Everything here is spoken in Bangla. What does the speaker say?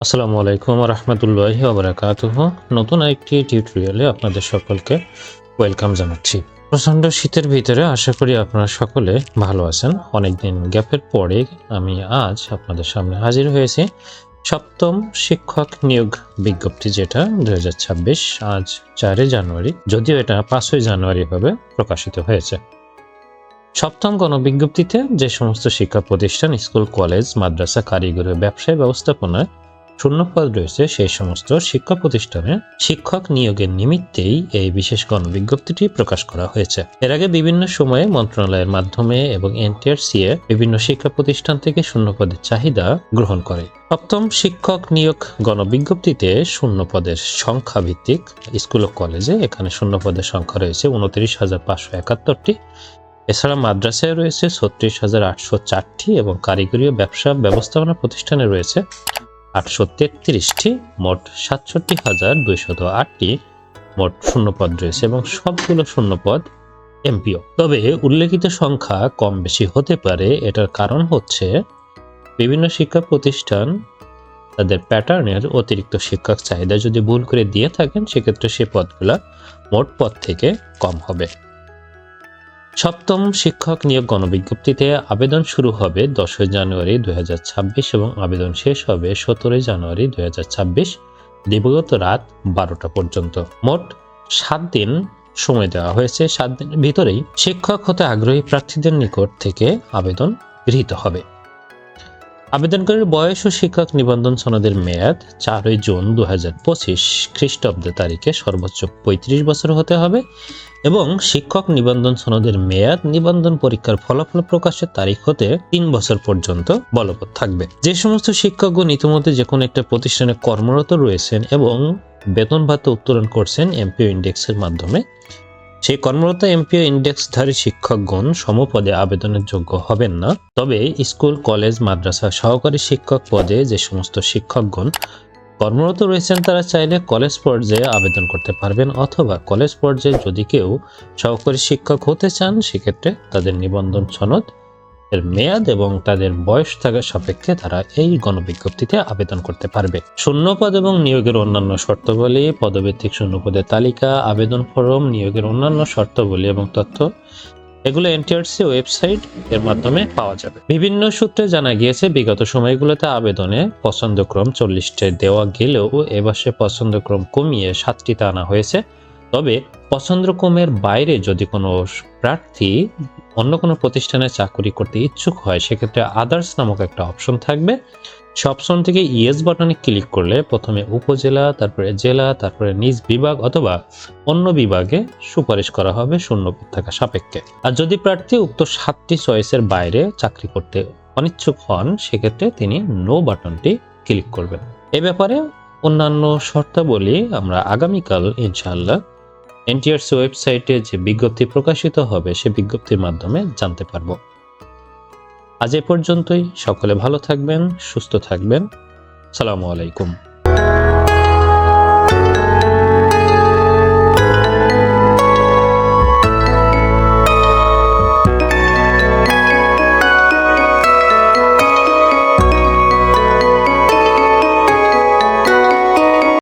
আসসালামু আলাইকুম ওয়া রাহমাতুল্লাহি ওয়া বারাকাতুহু। নতুন একটি টিউটোরিয়ালে আপনাদের সকলকে ওয়েলকাম জানাচ্ছি। প্রচণ্ড শীতের ভিতরে আশা করি আপনারা সকলে ভালো আছেন। অনেকদিন গ্যাপের পরে আমি আজ আপনাদের সামনে হাজির হয়েছি। সপ্তম শিক্ষক নিয়োগ বিজ্ঞপ্তি যেটা 2026 আজ 4 জানুয়ারি, যদিও এটা 5 জানুয়ারি ভাবে প্রকাশিত হয়েছে। সপ্তম গণবিজ্ঞপ্তিতে যে সমস্ত শিক্ষা প্রতিষ্ঠান, স্কুল, কলেজ, মাদ্রাসা, কারিগরি, ব্যবসায় ব্যবস্থাপনায় শূন্যপদ রয়েছে সেই সমস্ত শিক্ষা প্রতিষ্ঠানে শিক্ষক নিয়োগের নিমিত্তেই এই বিশেষ গণবিজ্ঞপ্তিটি প্রকাশ করা হয়েছে। এর আগে বিভিন্ন সময়ে মন্ত্রণালয়ের মাধ্যমে এবং এনটিআরসিএ বিভিন্ন শিক্ষা প্রতিষ্ঠান থেকে শূন্যপদের চাহিদা গ্রহণ করে। সপ্তম শিক্ষক নিয়োগ গণবিজ্ঞপ্তিতে শূন্যপদের সংখ্যা ভিত্তিক স্কুল ও কলেজে এখানে শূন্যপদের সংখ্যা রয়েছে 29,571টি। এছাড়া মাদ্রাসায় রয়েছে 36,804টি এবং কারিগরি ও ব্যবসা ব্যবস্থাপনা প্রতিষ্ঠানে রয়েছে 833টি। মোট 67,208টি মোট শূন্যপদ রয়েছে এবং সবগুলো শূন্যপদ এমপিও। তবে উল্লেখিত সংখ্যা কম বেশি হতে পারে। এটার কারণ হচ্ছে বিভিন্ন শিক্ষা প্রতিষ্ঠান তাদের প্যাটার্নের অতিরিক্ত শিক্ষক চাহিদা যদি ভুল করে দিয়ে থাকেন, সেক্ষেত্রে সেই পদগুলা মোট পদ থেকে কম হবে। সপ্তম শিক্ষক নিয়োগ গণবিজ্ঞপ্তিতে আবেদন শুরু হবে 10 জানুয়ারি 2026 এবং আবেদন শেষ হবে 17 জানুয়ারি 2026 দিবাগত রাত 12টা পর্যন্ত। মোট 7 দিন সময় দেওয়া হয়েছে। 7 দিনের ভিতরেই শিক্ষক হতে আগ্রহী প্রার্থীদের নিকট থেকে আবেদন গৃহীত হবে। আবেদনকারীর বয়স ও শিক্ষক নিবন্ধন সনদের মেয়াদ 4 জুন 2025 খ্রিস্টাব্দ তারিখে সর্বোচ্চ 35 বছর হতে হবে এবং শিক্ষক নিবন্ধন সনদের মেয়াদ নিবন্ধন পরীক্ষার ফলাফল প্রকাশের তারিখ হতে 3 বছর পর্যন্ত বলবৎ থাকবে। যে সমস্ত শিক্ষকগণ ইতিমধ্যে যে কোনো একটা প্রতিষ্ঠানে কর্মরত রয়েছেন এবং বেতন ভাতা উত্তোলন করছেন এমপিও ইন্ডেক্সের মাধ্যমে, সেই কর্মরত এমপিও ইন্ডেক্সধারী শিক্ষকগণ সমপদে আবেদনের যোগ্য হবেন না। তবে স্কুল, কলেজ, মাদ্রাসা সহকারী শিক্ষক পদে যে সমস্ত শিক্ষকগণ কর্মরত রয়েছেন তারা চাইলে কলেজ পর্যায়ে আবেদন করতে পারবেন, অথবা কলেজ পর্যায়ে যদি কেউ সহকারী শিক্ষক হতে চান সেক্ষেত্রে তাদের নিবন্ধন সনদ এর মেয়াদ এবং তাদের বয়স থাকার সাপেক্ষে তারা এই গণবিজ্ঞপ্তিতে আবেদন করতে পারবে। শূন্যপদ এবং নিয়োগের অন্যান্য শর্তাবলী, পদভিত্তিক শূন্যপদের তালিকা, আবেদন ফরম, নিয়োগের অন্যান্য শর্তাবলী এবং তথ্য এগুলো এনটিআরসি ওয়েবসাইট এর মাধ্যমে পাওয়া যাবে। বিভিন্ন সূত্রে জানা গিয়েছে বিগত সময়গুলোতে আবেদনে পছন্দক্রম 40টি দেওয়া গেলেও এবার সে পছন্দক্রম কমিয়ে 7টিতে আনা হয়েছে। তবে পছন্দক্রমের বাইরে যদি কোনো প্রার্থী অন্য কোনো প্রতিষ্ঠানে চাকরি করতে ইচ্ছুক হয় সেক্ষেত্রে আদার্স নামক একটা অপশন থাকবে। সে অপশন থেকে ইয়েস বাটনে ক্লিক করলে প্রথমে উপজেলা, তারপরে জেলা, তারপরে নিজ বিভাগ অথবা অন্য বিভাগে সুপারিশ করা হবে শূন্যপদ থাকা সাপেক্ষে। আর যদি প্রার্থী উক্ত 7টি চয়েসের বাইরে চাকরি করতে অনিচ্ছুক হন সেক্ষেত্রে তিনি নো বাটনটি ক্লিক করবেন। এ ব্যাপারে অন্যান্য শর্তাবলী আমরা আগামীকাল ইনশাআল্লাহ এনটিআরসি ওয়েবসাইটে যে বিজ্ঞপ্তি প্রকাশিত হবে সে বিজ্ঞপ্তির মাধ্যমে জানতে পারবো। আজ এ পর্যন্তই। সকলে ভালো থাকবেন, সুস্থ থাকবেন। আসসালামু আলাইকুম।